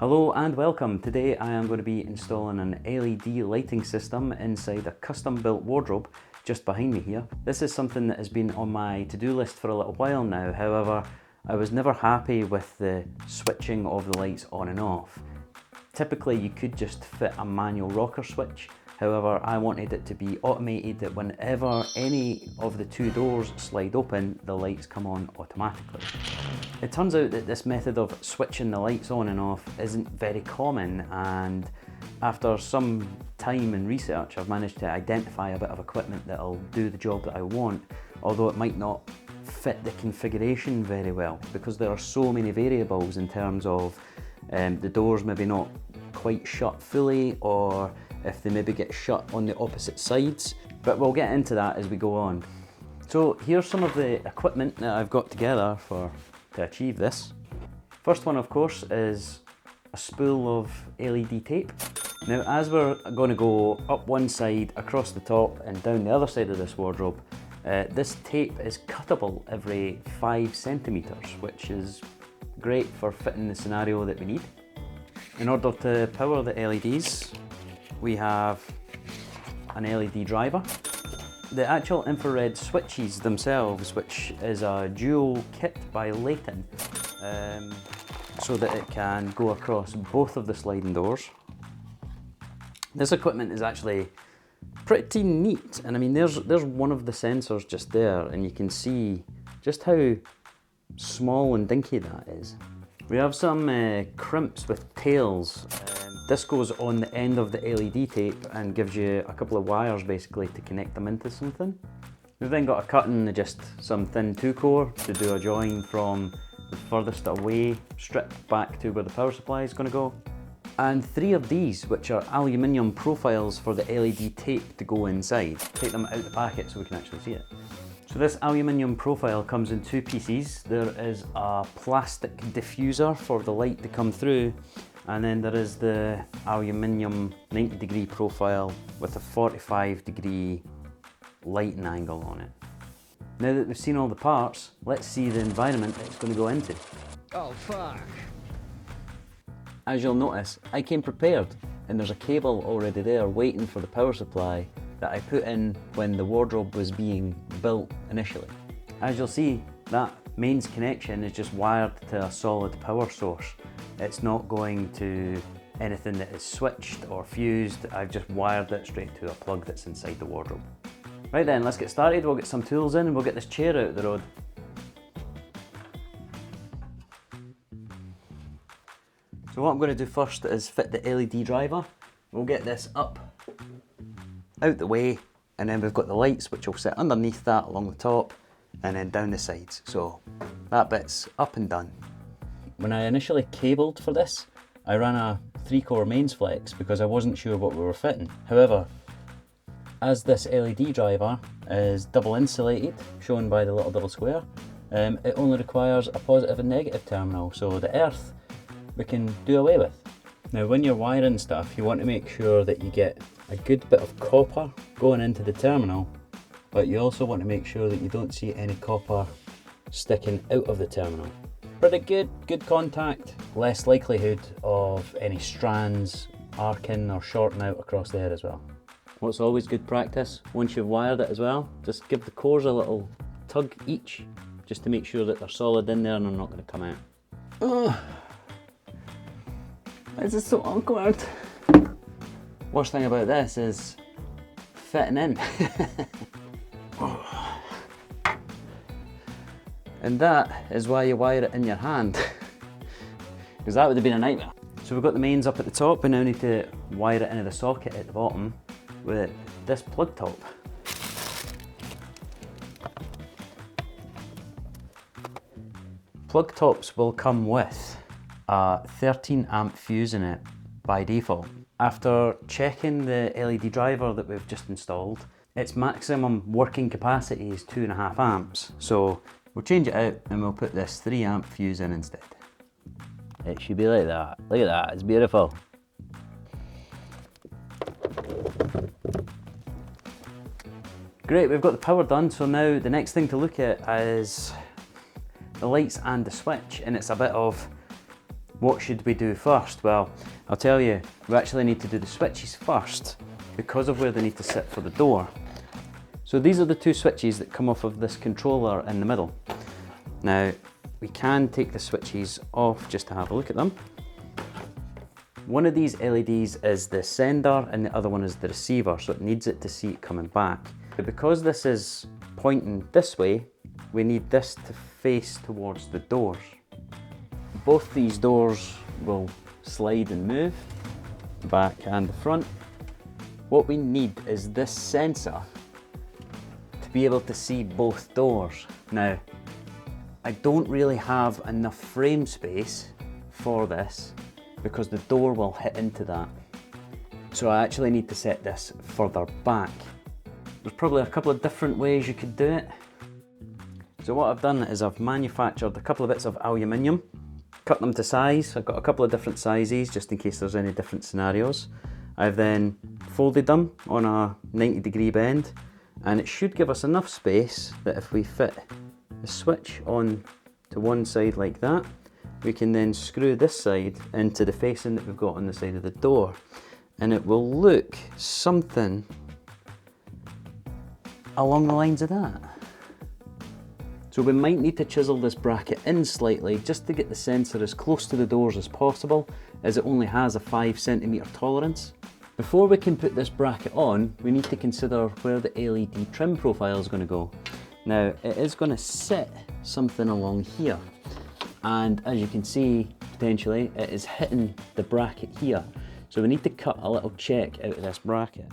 Hello and welcome. Today I am going to be installing an LED lighting system inside a custom built wardrobe just behind me here. This is something that has been on my to-do list for a little while now. However, I was never happy with the switching of the lights on and off. Typically you could just fit a manual rocker switch. However, I wanted it to be automated that whenever any of the two doors slide open, the lights come on automatically. It turns out that this method of switching the lights on and off isn't very common, and after some time and research, I've managed to identify a bit of equipment that'll do the job that I want, although it might not fit the configuration very well because there are so many variables in terms of the doors maybe not quite shut fully, or if they maybe get shut on the opposite sides, but we'll get into that as we go on. So here's some of the equipment that I've got together to achieve this. First one, of course, is a spool of LED tape. Now, as we're going to go up one side, across the top and down the other side of this wardrobe, this tape is cuttable every 5 centimeters, which is great for fitting the scenario that we need. In order to power the LEDs, we have an LED driver. The actual infrared switches themselves, which is a duo kit by Layton, so that it can go across both of the sliding doors. This equipment is actually pretty neat, and I mean there's one of the sensors just there, and you can see just how small and dinky that is. We have some crimps with tails. This goes on the end of the LED tape and gives you a couple of wires basically to connect them into something. We've then got a cutting, just some thin 2-core to do a join from the furthest away strip back to where the power supply is going to go. And 3 of these, which are aluminium profiles for the LED tape to go inside. Take them out the packet so we can actually see it. So this aluminium profile comes in 2 pieces. There is a plastic diffuser for the light to come through, and then there is the aluminium 90-degree profile with a 45-degree lighting angle on it. Now that we've seen all the parts, let's see the environment that it's going to go into. Oh fuck! As you'll notice, I came prepared, and there's a cable already there waiting for the power supply that I put in when the wardrobe was being built initially. As you'll see, that mains connection is just wired to a solid power source. It's not going to anything that is switched or fused. I've just wired it straight to a plug that's inside the wardrobe. Right then, let's get started. We'll get some tools in and we'll get this chair out the road. So what I'm going to do first is fit the LED driver. We'll get this up out the way, and then we've got the lights which will sit underneath that along the top and then down the sides. So that bit's up and done. When I initially cabled for this, I ran a 3-core mains flex because I wasn't sure what we were fitting. However, as this LED driver is double insulated, shown by the little double square, it only requires a positive and negative terminal, so the earth we can do away with. Now when you're wiring stuff, you want to make sure that you get a good bit of copper going into the terminal, but you also want to make sure that you don't see any copper sticking out of the terminal. Pretty good contact, less likelihood of any strands arcing or shorting out across there as well. What's always good practice, once you've wired it as well, just give the cores a little tug each, just to make sure that they're solid in there and they're not going to come out. Oh, this is so awkward. Worst thing about this is fitting in. And that is why you wire it in your hand, because that would have been a nightmare. So we've got the mains up at the top, we now need to wire it into the socket at the bottom with this plug top. Plug tops will come with a 13 amp fuse in it by default. After checking the LED driver that we've just installed, its maximum working capacity is 2.5 amps. So we'll change it out and we'll put this 3 amp fuse in instead. It should be like that. Look at that, it's beautiful. Great, we've got the power done, so now the next thing to look at is the lights and the switch, and it's a bit of What should we do first? Well, I'll tell you, we actually need to do the switches first because of where they need to sit for the door. So these are the two switches that come off of this controller in the middle. Now, we can take the switches off just to have a look at them. One of these LEDs is the sender and the other one is the receiver, so it needs it to see it coming back. But because this is pointing this way, we need this to face towards the doors. Both these doors will slide and move, the back and the front. What we need is this sensor to be able to see both doors. Now, I don't really have enough frame space for this because the door will hit into that. So I actually need to set this further back. There's probably a couple of different ways you could do it. So what I've done is I've manufactured a couple of bits of aluminium, cut them to size. I've got a couple of different sizes just in case there's any different scenarios. I've then folded them on a 90-degree bend, and it should give us enough space that if we fit the switch on to one side like that, we can then screw this side into the facing that we've got on the side of the door, and it will look something along the lines of that. So we might need to chisel this bracket in slightly just to get the sensor as close to the doors as possible, as it only has a 5cm tolerance. Before we can put this bracket on, we need to consider where the LED trim profile is going to go. Now, it is going to sit something along here, and as you can see, potentially, it is hitting the bracket here. So we need to cut a little check out of this bracket.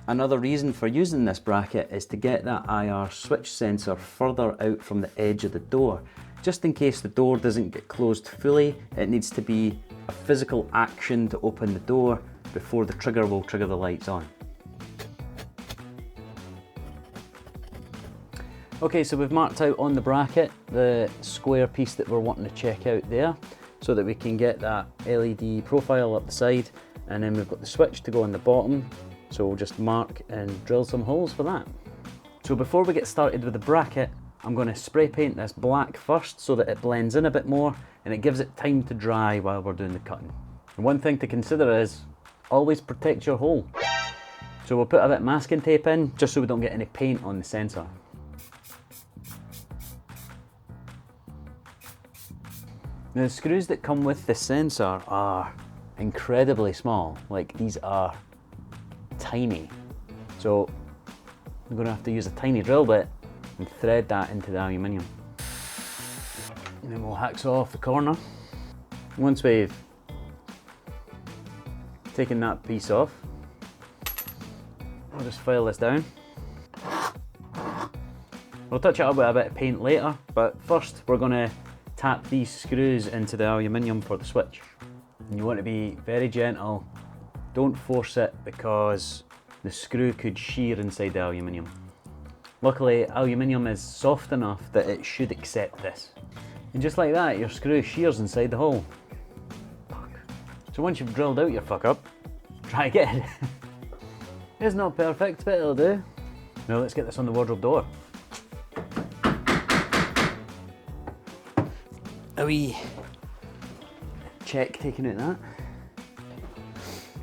Another reason for using this bracket is to get that IR switch sensor further out from the edge of the door. Just in case the door doesn't get closed fully, it needs to be a physical action to open the door before the trigger will trigger the lights on. Okay, so we've marked out on the bracket the square piece that we're wanting to check out there so that we can get that LED profile up the side, and then we've got the switch to go on the bottom. So we'll just mark and drill some holes for that. So before we get started with the bracket, I'm going to spray paint this black first so that it blends in a bit more and it gives it time to dry while we're doing the cutting. And one thing to consider is always protect your hole. So we'll put a bit of masking tape in just so we don't get any paint on the sensor. Now the screws that come with the sensor are incredibly small, like these are tiny. So I'm going to have to use a tiny drill bit and thread that into the aluminium. And then we'll hacksaw off the corner. Once we've taken that piece off, I'll just file this down. We'll touch it up with a bit of paint later, but first we're going to tap these screws into the aluminium for the switch. And you want to be very gentle. Don't force it because the screw could shear inside the aluminium. Luckily, aluminium is soft enough that it should accept this. And just like that, your screw shears inside the hole. Fuck. So once you've drilled out your fuck up, try again. It's not perfect, but it'll do. Now let's get this on the wardrobe door. A wee check taking out that.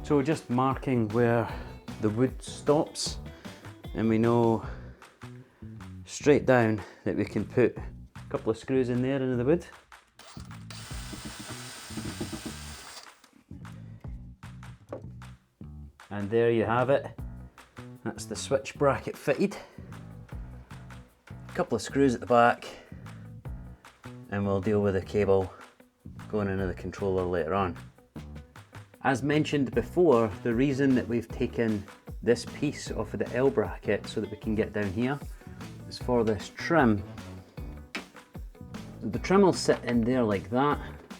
So we're just marking where the wood stops, and we know straight down that we can put a couple of screws in there into the wood. And there you have it. That's the switch bracket fitted. A couple of screws at the back, and we'll deal with the cable going into the controller later on. As mentioned before, the reason that we've taken this piece off of the L bracket so that we can get down here is for this trim. The trim will sit in there like that.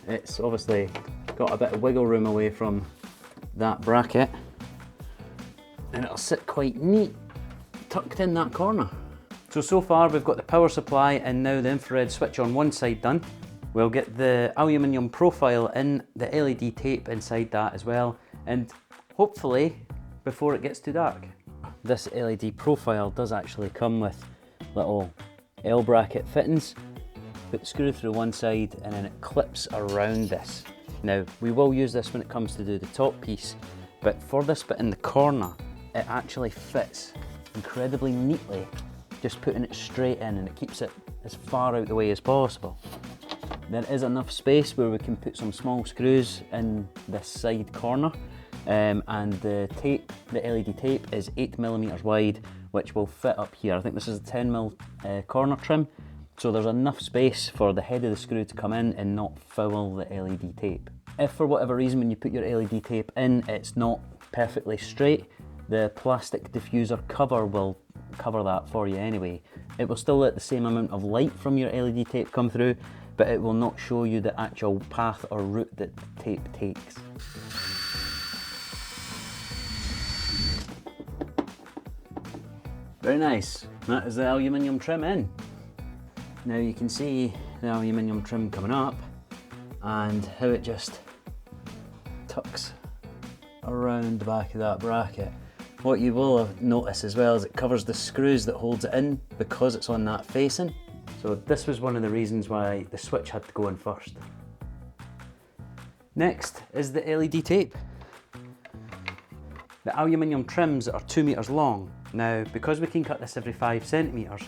It's obviously got a bit of wiggle room away from that bracket, and it'll sit quite neat tucked in that corner. So far we've got the power supply and now the infrared switch on one side done. We'll get the aluminium profile in, the LED tape inside that as well, and hopefully before it gets too dark. This LED profile does actually come with little L bracket fittings, put the screw through one side and then it clips around this. Now, we will use this when it comes to do the top piece, but for this bit in the corner, it actually fits incredibly neatly, just putting it straight in, and it keeps it as far out the way as possible. There is enough space where we can put some small screws in this side corner, and the tape, the LED tape, is 8mm wide, which will fit up here. I think this is a 10mm corner trim, so there's enough space for the head of the screw to come in and not foul the LED tape. If for whatever reason when you put your LED tape in it's not perfectly straight, the plastic diffuser cover will cover that for you anyway. It will still let the same amount of light from your LED tape come through, but it will not show you the actual path or route that the tape takes. Very nice. That is the aluminium trim in. Now you can see the aluminium trim coming up and how it just tucks around the back of that bracket. What you will notice as well is it covers the screws that holds it in because it's on that facing. So this was one of the reasons why the switch had to go in first. Next is the LED tape. The aluminium trims are 2 meters long. Now, because we can cut this every 5 centimeters,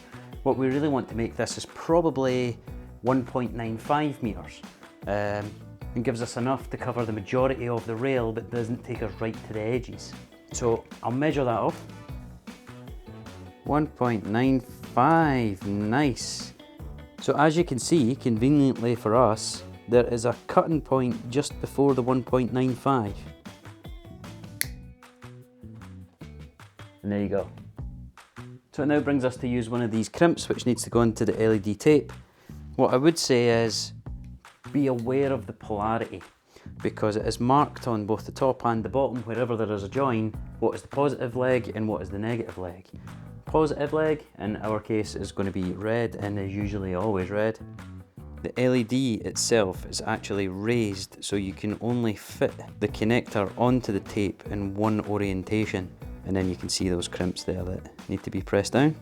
what we really want to make this is probably 1.95 meters. And gives us enough to cover the majority of the rail, but doesn't take us right to the edges. So I'll measure that off. 1.95, nice. So as you can see, conveniently for us, there is a cutting point just before the 1.95. And there you go. So it now brings us to use one of these crimps which needs to go into the LED tape. What I would say is, be aware of the polarity, because it is marked on both the top and the bottom, wherever there is a join, what is the positive leg and what is the negative leg. Positive leg, in our case, is going to be red and is usually always red. The LED itself is actually raised, so you can only fit the connector onto the tape in one orientation, and then you can see those crimps there that need to be pressed down.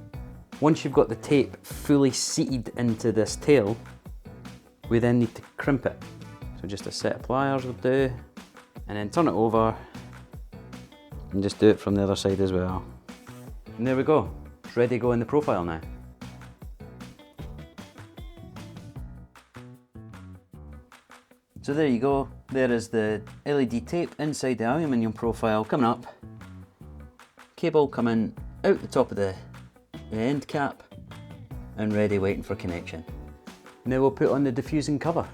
Once you've got the tape fully seated into this tail, we then need to crimp it. So just a set of pliers will do, and then turn it over and just do it from the other side as well. And there we go, it's ready to go in the profile now. So there you go, there is the LED tape inside the aluminium profile coming up. Cable coming out the top of the end cap and ready, waiting for connection. Now we'll put on the diffusing cover.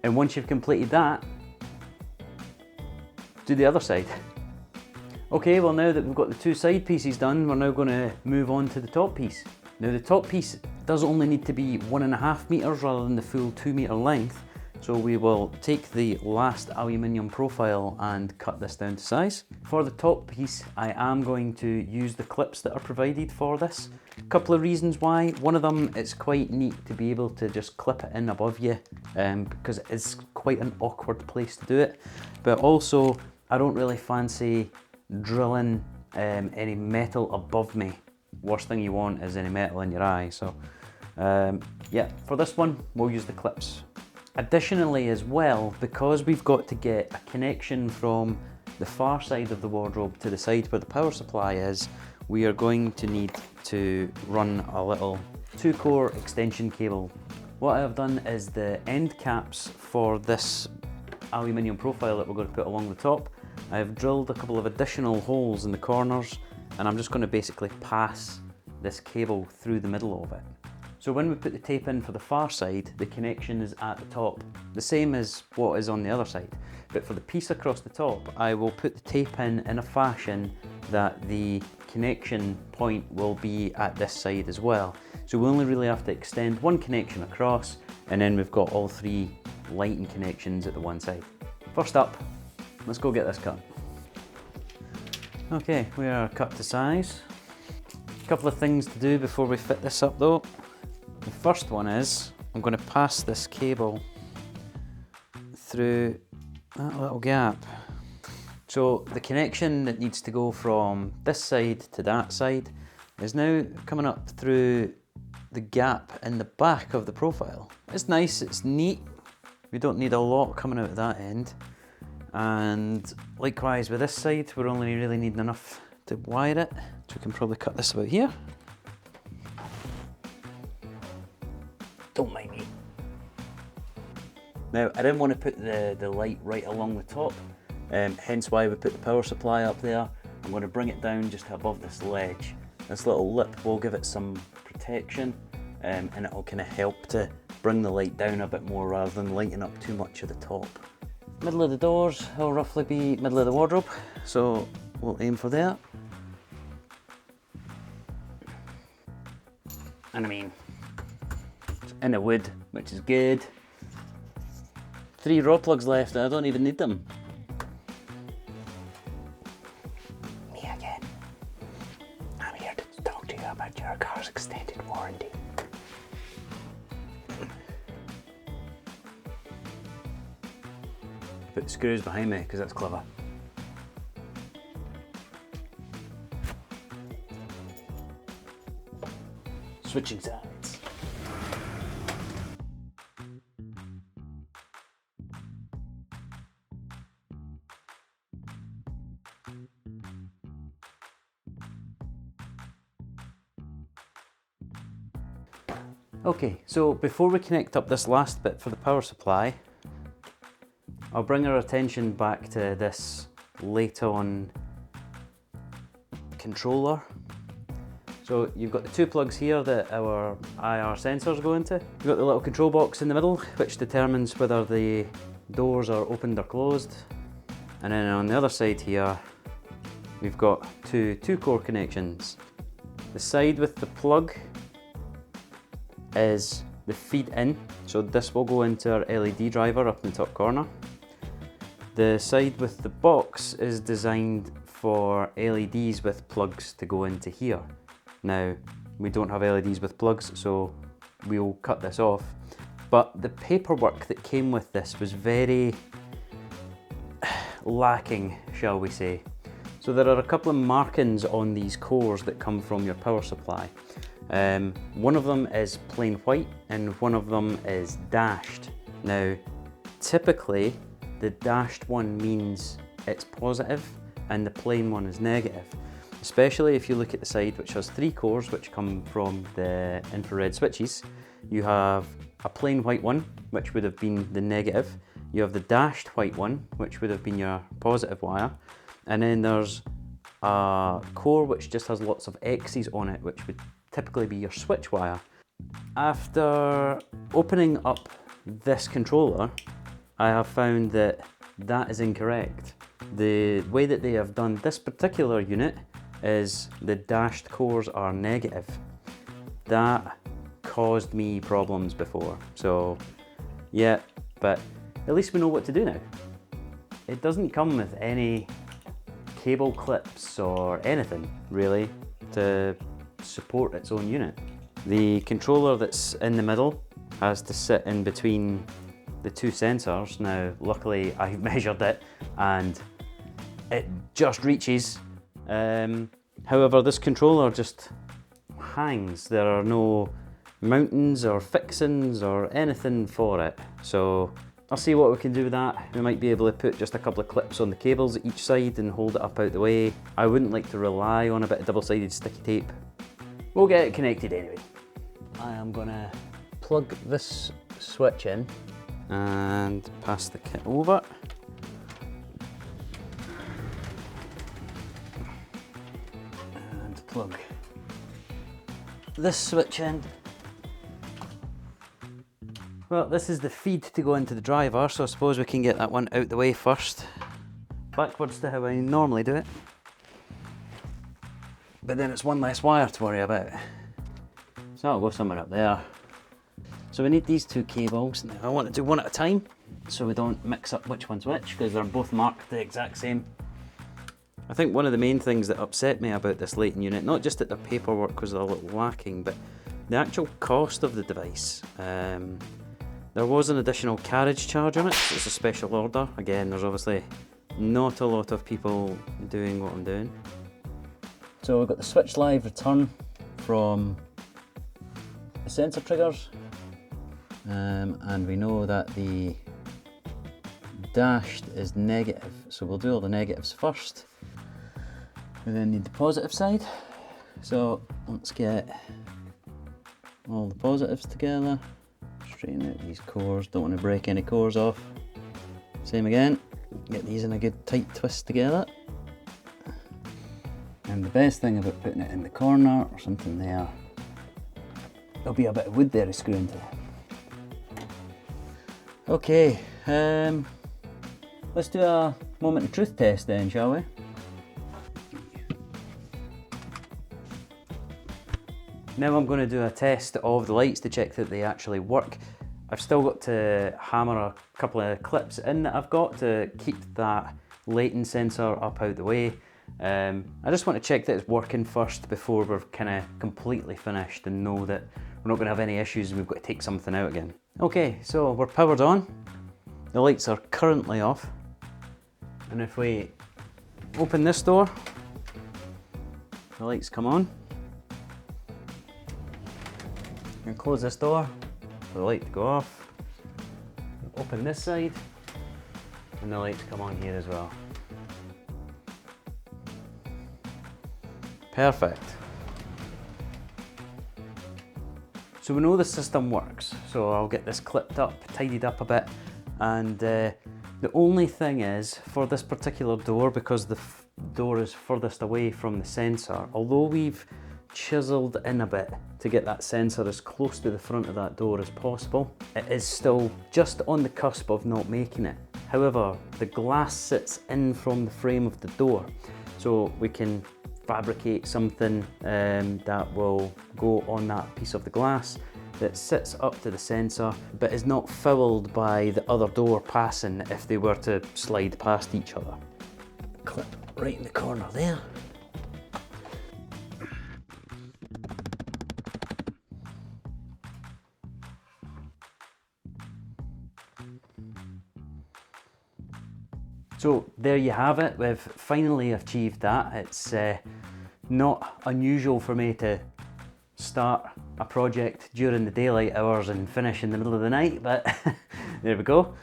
And once you've completed that, do the other side. Okay, well now that we've got the two side pieces done, we're now going to move on to the top piece. Now the top piece does only need to be 1.5 meters rather than the full 2 meter length. So we will take the last aluminium profile and cut this down to size. For the top piece, I am going to use the clips that are provided for this. A couple of reasons why. One of them, it's quite neat to be able to just clip it in above you, because it is quite an awkward place to do it. But also, I don't really fancy drilling any metal above me. Worst thing you want is any metal in your eye. So yeah, for this one, we'll use the clips. Additionally as well, because we've got to get a connection from the far side of the wardrobe to the side where the power supply is, we are going to need to run a little 2-core extension cable. What I have done is the end caps for this aluminium profile that we're going to put along the top. I have drilled a couple of additional holes in the corners, and I'm just going to basically pass this cable through the middle of it. So when we put the tape in for the far side, the connection is at the top, the same as what is on the other side. But for the piece across the top, I will put the tape in a fashion that the connection point will be at this side as well. So we only really have to extend one connection across, and then we've got all 3 Layton connections at the one side. First up, let's go get this cut. Okay, we are cut to size. A couple of things to do before we fit this up though. The first one is, I'm going to pass this cable through that little gap. So the connection that needs to go from this side to that side, is now coming up through the gap in the back of the profile. It's nice, it's neat. We don't need a lot coming out of that end. And likewise with this side, we're only really needing enough to wire it. So we can probably cut this about here. Don't mind me. Now, I didn't want to put the light right along the top, hence why we put the power supply up there. I'm going to bring it down just above this ledge. This little lip will give it some protection, and it'll kind of help to bring the light down a bit more rather than lighting up too much of the top. Middle of the doors will roughly be middle of the wardrobe, so we'll aim for that. And I mean, it's in the wood, which is good. 3 raw plugs left, and I don't even need them. Me again. I'm here to talk to you about your car's extended warranty. Put the screws behind me because that's clever. Switching sides. Okay, so before we connect up this last bit for the power supply, I'll bring our attention back to this Layton controller. So you've got the 2 plugs here that our IR sensors go into. You've got the little control box in the middle, which determines whether the doors are opened or closed. And then on the other side here, we've got 2 2-core connections. The side with the plug is the feed in, so this will go into our LED driver up in the top corner. The side with the box is designed for LEDs with plugs to go into here. Now, we don't have LEDs with plugs, so we'll cut this off. But the paperwork that came with this was very lacking, shall we say. So there are a couple of markings on these cores that come from your power supply. One of them is plain white and one of them is dashed. Now, typically the dashed one means it's positive and the plain one is negative. Especially if you look at the side which has 3 cores which come from the infrared switches. You have a plain white one, which would have been the negative. You have the dashed white one, which would have been your positive wire. And then there's a core which just has lots of X's on it, which would typically be your switch wire. After opening up this controller, I have found that that is incorrect. The way that they have done this particular unit is the dashed cores are negative. That caused me problems before. So yeah, but at least we know what to do now. It doesn't come with any cable clips or anything really to support its own unit. The controller that's in the middle has to sit in between the 2 sensors. Now luckily I've measured it and it just reaches. However, this controller just hangs. There are no mountings or fixings or anything for it. So I'll see what we can do with that. We might be able to put just a couple of clips on the cables at each side and hold it up out the way. I wouldn't like to rely on a bit of double-sided sticky tape. We'll get it connected anyway. I am gonna plug this switch in and pass the kit over. And plug this switch in. Well, this is the feed to go into the driver, so I suppose we can get that one out the way first. Backwards to how I normally do it. But then it's one less wire to worry about. So I'll go somewhere up there. So we need these 2 cables. Now I want to do one at a time, so we don't mix up which one's which, because they're both marked the exact same. I think one of the main things that upset me about this Layton unit, not just that the paperwork was a little lacking, but the actual cost of the device. There was an additional carriage charge on it. It's a special order. Again, there's obviously not a lot of people doing what I'm doing. So we've got the switch live return, from the sensor triggers, and we know that the dashed is negative, so we'll do all the negatives first. We then need the positive side, so let's get all the positives together, straighten out these cores, don't want to break any cores off. Same again, get these in a good tight twist together. And the best thing about putting it in the corner or something there, there'll be a bit of wood there to screw into. Okay, let's do a moment of truth test then, shall we? Now I'm going to do a test of the lights to check that they actually work. I've still got to hammer a couple of clips in that I've got to keep that Layton sensor up out the way. I just want to check that it's working first before we're kind of completely finished and know that we're not going to have any issues and we've got to take something out again. Okay, so we're powered on. The lights are currently off. And if we open this door, the lights come on. And close this door for the light to go off. Open this side and the lights come on here as well. Perfect. So we know the system works, so I'll get this clipped up, tidied up a bit, and the only thing is, for this particular door, because the door is furthest away from the sensor, although we've chiseled in a bit to get that sensor as close to the front of that door as possible, it is still just on the cusp of not making it. However, the glass sits in from the frame of the door, so we can fabricate something that will go on that piece of the glass that sits up to the sensor but is not fouled by the other door passing if they were to slide past each other. Clip right in the corner there. So there you have it, we've finally achieved that. It's not unusual for me to start a project during the daylight hours and finish in the middle of the night, but there we go.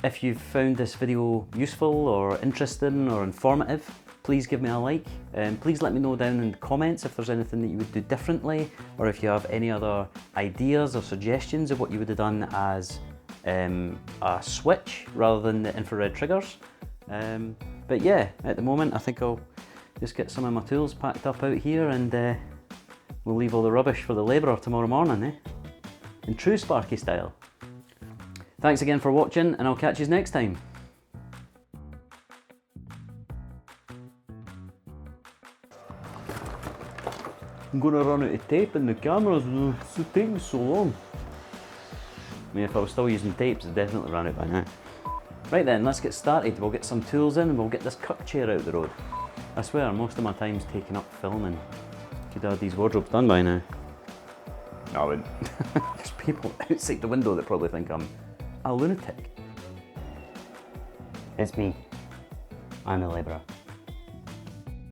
If you've found this video useful or interesting or informative, please give me a like, and please let me know down in the comments if there's anything that you would do differently, or if you have any other ideas or suggestions of what you would have done as a switch rather than the infrared triggers. But yeah, at the moment I think I'll just get some of my tools packed up out here, and we'll leave all the rubbish for the labourer tomorrow morning, in true Sparky style. Thanks again for watching, and I'll catch you next time. I'm gonna run out of tape in the cameras, it's taking so long. I mean, if I was still using tapes, I'd definitely run out by now. Right then, let's get started. We'll get some tools in and we'll get this cup chair out the road. I swear, most of my time's taken up filming. Could have had these wardrobes done by now. No, I wouldn't. There's people outside the window that probably think I'm a lunatic. It's me. I'm the labourer.